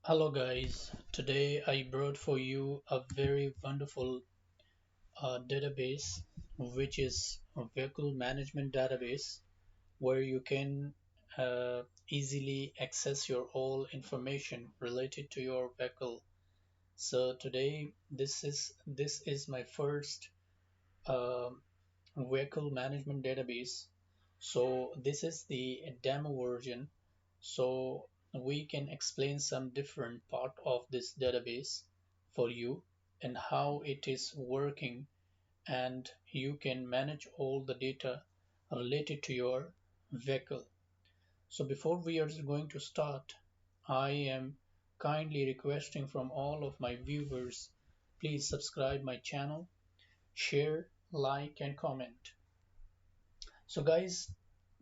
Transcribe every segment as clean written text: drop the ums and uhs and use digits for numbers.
Hello guys, today I brought for you a very wonderful database which is a vehicle management database where you can easily access your all information related to your vehicle. So today this is my first uh, vehicle management database. So this is the demo version. So we can explain some different part of this database for you and how it is working, and you can manage all the data related to your vehicle. So before we are going to start, I am kindly requesting from all of my viewers, please subscribe my channel, share, like and comment. So guys,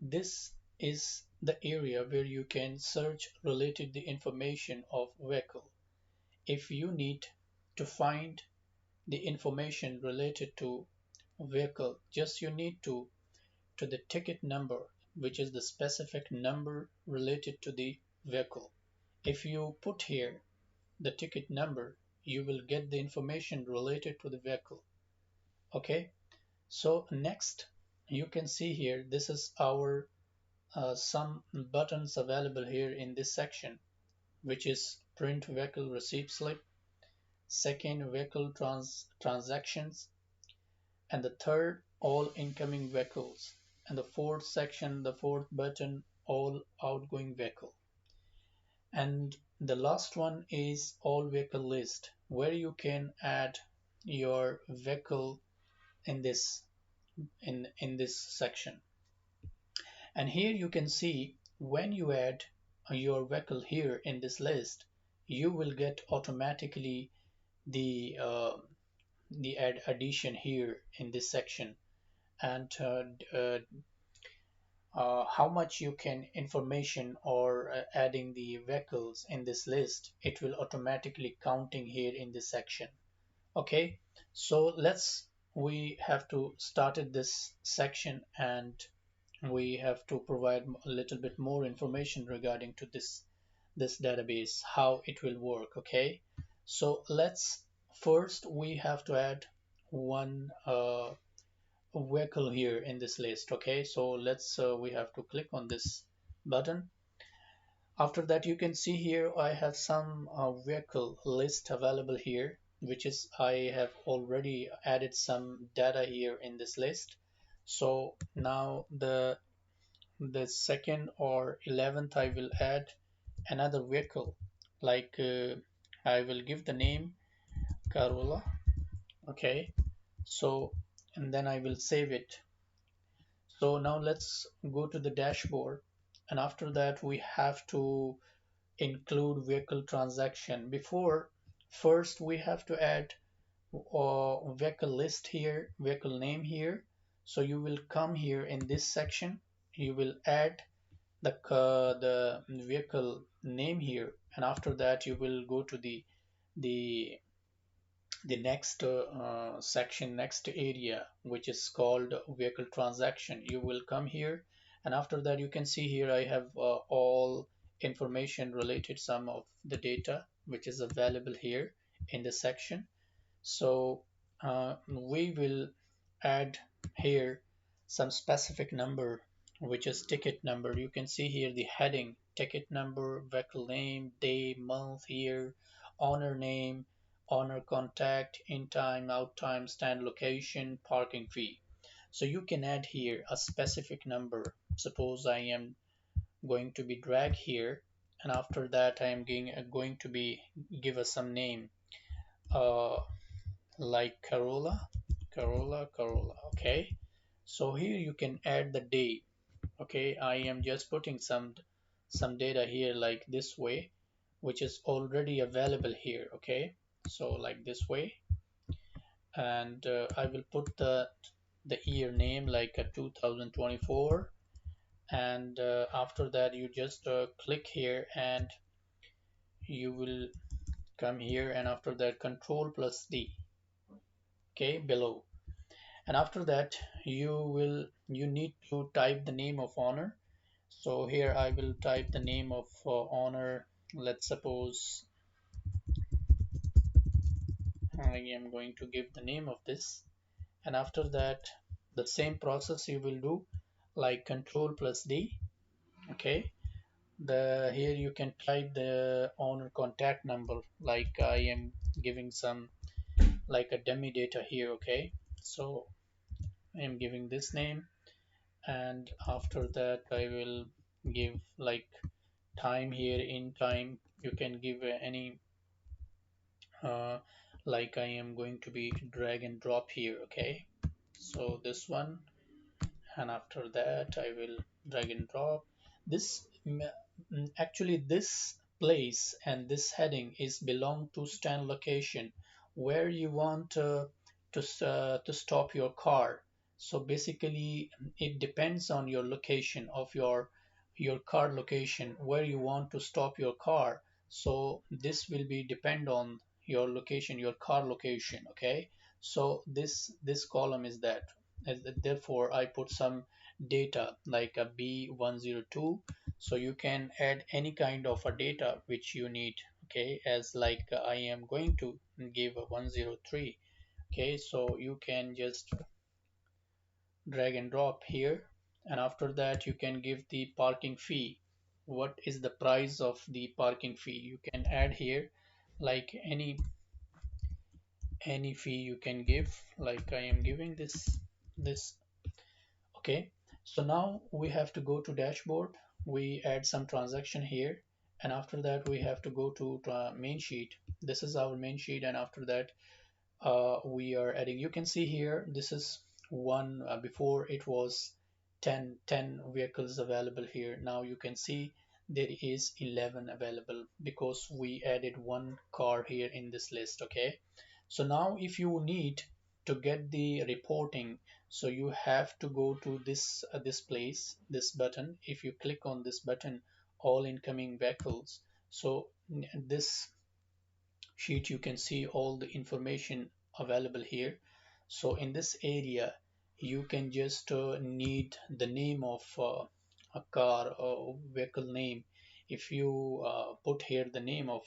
this is the area where you can search related the information of vehicle. If you need to find the information related to vehicle, just you need to the ticket number, which is the specific number related to the vehicle. If you put here the ticket number, you will get the information related to the vehicle. Okay, so next you can see here this is our some buttons available here in this section, which is print vehicle receipt slip, second vehicle transactions, and the third all incoming vehicles, and the fourth section, the fourth button, all outgoing vehicle. And the last one is all vehicle list, where you can add your vehicle in this section. And here you can see when you add your vehicle here in this list, you will get automatically the addition here in this section, and how much you can information or adding the vehicles in this list, it will automatically counting here in this section. Okay, so we have to start at this section, and we have to provide a little bit more information regarding to this database, how it will work. Okay, so let's first we have to add one vehicle here in this list. Okay, so let's we have to click on this button. After that, you can see here I have some vehicle list available here, which is I have already added some data here in this list. So now the second or 11th I will add another vehicle, like I will give the name Corolla. Okay, so and then I will save it. So now let's go to the dashboard, and after that we have to include vehicle transaction. Before, first we have to add vehicle list here, vehicle name here. So you will come here in this section, you will add the vehicle name here, and after that you will go to the the next section, next area, which is called vehicle transaction. You will come here, and after that you can see here I have all information related, some of the data which is available here in the section. So we will add here some specific number, which is ticket number. You can see here the heading, ticket number, vehicle name, day, month, year, owner name, owner contact, in time, out time, stand location, parking fee. So you can add here a specific number. Suppose I am going to be drag here, and after that I am going to be give us some name, uh, like Corolla. Okay, so here you can add the day. Okay, I am just putting some data here like this way, which is already available here. Okay, so like this way, and I will put the year name like 2024, and after that you just click here, and you will come here, and after that control plus D, okay, below. And after that you need to type the name of owner. So here I will type the name of owner, let's suppose I am going to give the name of this, and after that the same process you will do, like control plus D. Okay, the here you can type the owner contact number, like I am giving some like a dummy data here. Okay, so I am giving this name, and after that I will give like time here. In time you can give any uh, like I am going to be drag and drop here. Okay, so this one, and after that I will drag and drop this. Actually this place and this heading is belong to stand location, where you want to stop your car. So basically it depends on your location of your car location, where you want to stop your car. So this will be depend on your location, your car location. Okay, so this column is that. Therefore I put some data like a B102, so you can add any kind of a data which you need. Okay, as like I am going to give a 103. Okay, so you can just drag and drop here, and after that you can give the parking fee. What is the price of the parking fee? You can add here like any fee you can give, like I am giving this. Okay, so now we have to go to dashboard. We add some transaction here, and after that we have to go to main sheet. This is our main sheet, and after that we are adding. You can see here this is one. Before it was 10 vehicles available here. Now you can see there is 11 available because we added one car here in this list. Okay, so now if you need to get the reporting, so you have to go to this place, this button. If you click on this button, all incoming vehicles, so this sheet you can see all the information available here. So in this area you can just need the name of a car or vehicle name. If you put here the name of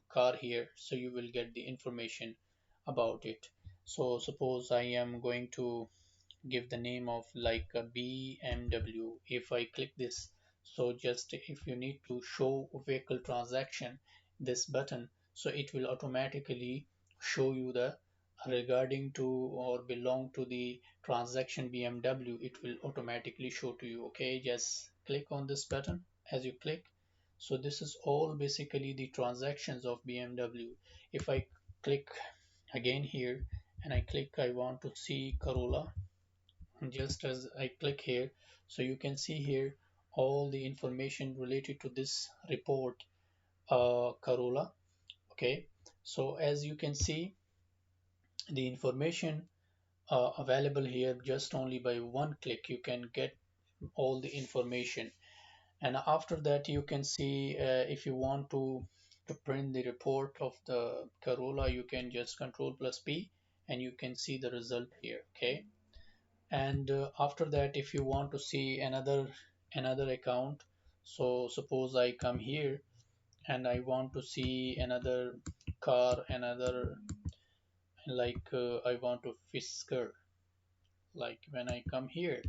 car here, so you will get the information about it. So suppose I am going to give the name of like a BMW. If I click this, so just if you need to show vehicle transaction, this button, so it will automatically show you the regarding to or belong to the transaction BMW. It will automatically show to you. Okay, just click on this button. As you click, so this is all basically the transactions of BMW. If I click again here and I click I want to see Corolla, just as I click here, so you can see here all the information related to this report, Corolla. Okay, so as you can see the information available here, just only by one click you can get all the information. And after that you can see if you want to print the report of the Corolla, you can just control plus P and you can see the result here. Okay, and after that if you want to see another account, so suppose I come here and I want to see another car, another like I want to Fisker. Like when I come here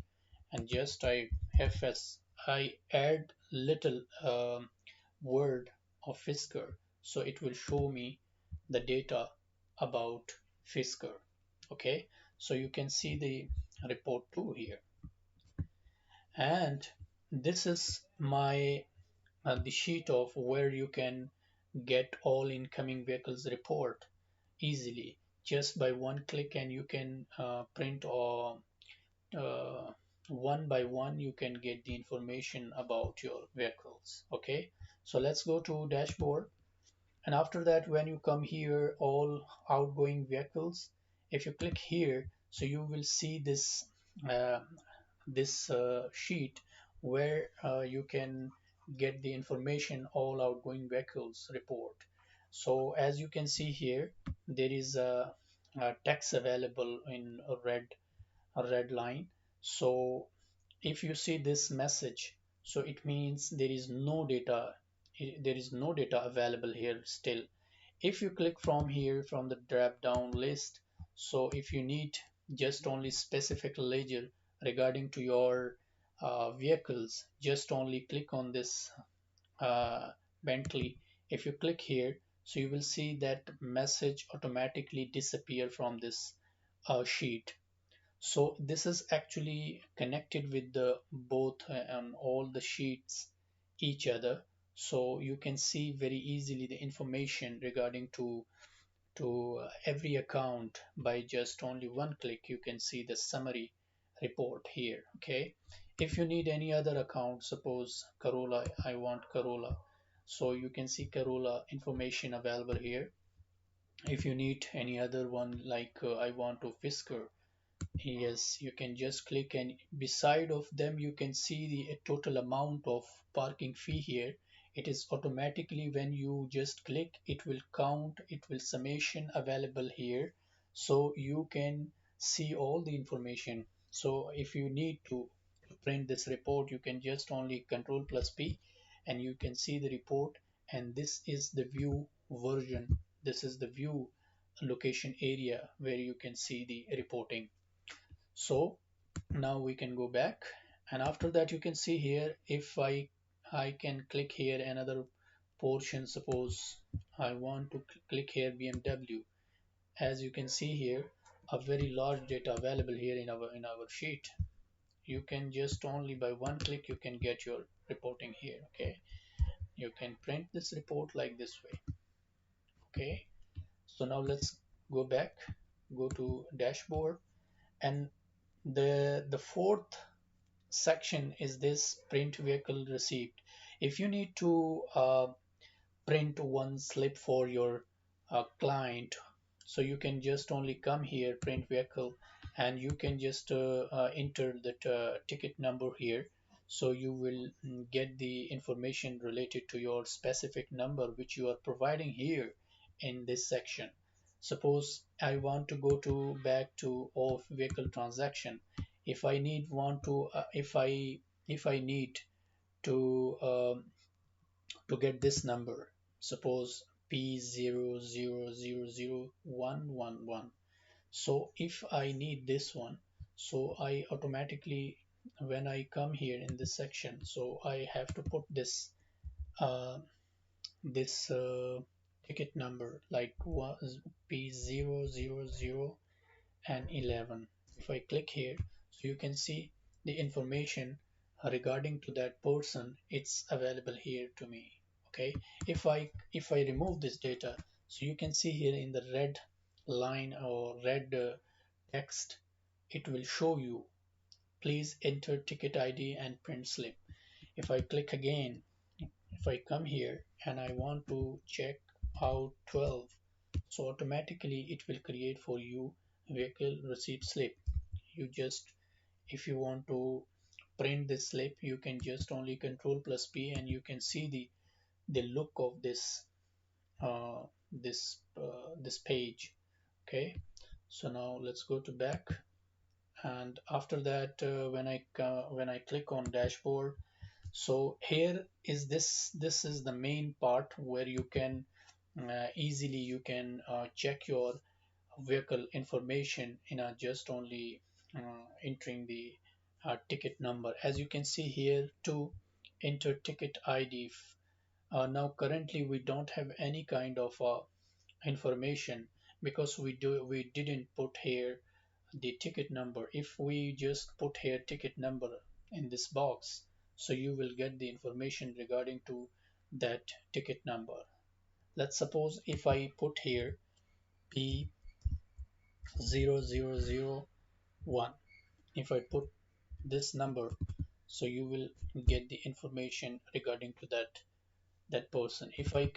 and just I fs, I add little word of Fisker, so it will show me the data about Fisker. Okay, so you can see the report too here. And this is my the sheet of where you can get all incoming vehicles report easily just by one click, and you can print or uh, one by one you can get the information about your vehicles. Okay, so let's go to dashboard, and after that when you come here all outgoing vehicles, if you click here, so you will see uh, this sheet where you can get the information all outgoing vehicles report. So as you can see here there is a text available in a red line. So if you see this message, so it means there is no data, there is no data available here still. if you click from here from the drop down list, so if you need just only specific ledger regarding to your vehicles, just only click on this uh, Bentley. If you click here, so you will see that message automatically disappear from this sheet. So this is actually connected with the both on all the sheets each other. So you can see very easily the information regarding to every account by just only one click. You can see the summary report here. Okay, if you need any other account, suppose Corolla, I want Corolla, so you can see Corolla information available here. If you need any other one like I want to Fisker, yes, you can just click, and beside of them you can see the total amount of parking fee here. It is automatically, when you just click, it will count, it will summation available here, so you can see all the information. So if you need to print this report, you can just only Control plus P and you can see the report. And this is the view version, this is the view location area where you can see the reporting. So now we can go back, and after that you can see here, if I can click here another portion, suppose I want to click here BMW. As you can see here, a very large data available here in our sheet. You can just only by one click you can get your reporting here. Okay, you can print this report like this way. Okay, so now let's go back, go to dashboard, and the fourth section is this print vehicle receipt. If you need to print one slip for your client, so you can just only come here print vehicle, and you can just enter that ticket number here. So you will get the information related to your specific number which you are providing here in this section. Suppose I want to go to back to off vehicle transaction. If I need want to if I need to get this number, suppose P00001111. So if I need this one, so I automatically, when I come here in this section, so I have to put this uh, this ticket number like P000 and 11. If I click here, so you can see the information regarding to that person, it's available here to me. Okay, if I remove this data, so you can see here in the red line or red text, it will show you, please enter ticket ID and print slip. If I click again, if I come here and I want to check out 12, so automatically it will create for you vehicle receipt slip. You just, if you want to print this slip, you can just only Control plus P and you can see the look of uh, this page. Okay, so now let's go to back, and after that when I click on dashboard, so here is this is the main part where you can easily you can check your vehicle information in a just only entering the ticket number. As you can see here, to enter ticket ID. Now currently we don't have any kind of information because we didn't put here the ticket number. If we just put here ticket number in this box, so you will get the information regarding to that ticket number. Let's suppose if I put here P0001, if I put this number, so you will get the information regarding to that person. If I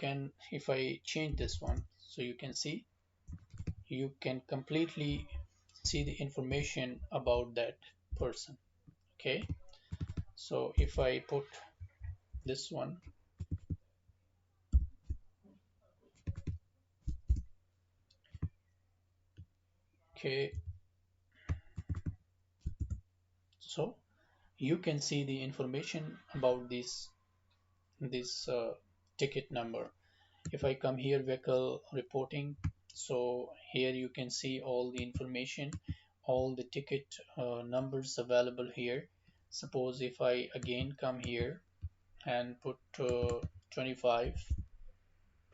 change this one, so you can see, you can completely see the information about that person. Okay, so if I put this one, okay, so you can see the information about this ticket number. If I come here, vehicle reporting, so here you can see all the information, all the ticket numbers available here. Suppose if I again come here and put 25,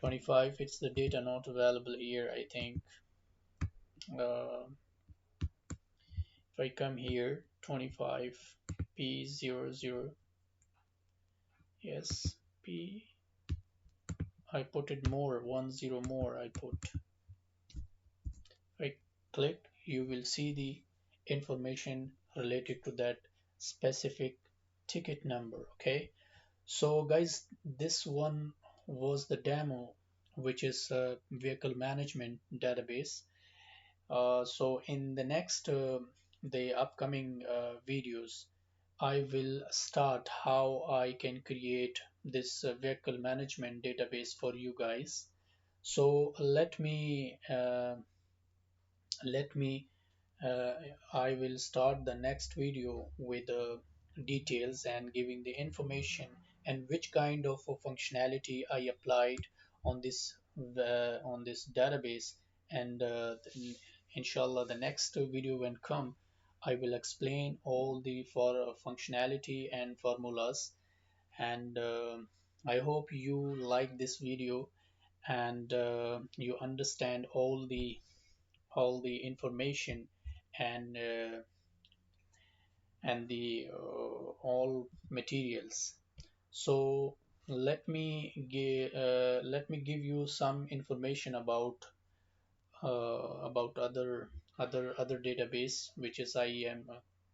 25, it's the data not available here, I think. If I come here, 25 P00, yes, P, I put it more, 10 more, I put. I click, you will see the information related to that specific ticket number. Okay, so guys, this one was the demo, which is a vehicle management database. So in the next the upcoming videos, I will start how I can create this vehicle management database for you guys. So let me uh, I will start the next video with details and giving the information and which kind of functionality I applied on this database. And inshallah, the next video when come, I will explain all the for functionality and formulas. And I hope you like this video and you understand all the information and the all materials. So let me give you some information about other database, which is I am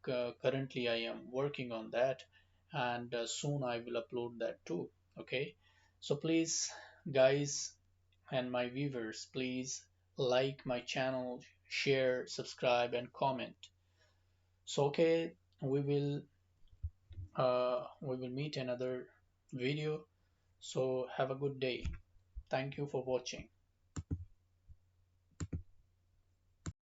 currently I am working on that, and soon I will upload that too. Okay, so please, guys, and my viewers, please like my channel, share, subscribe, and comment. So okay, we will meet another video. So have a good day. Thank you for watching.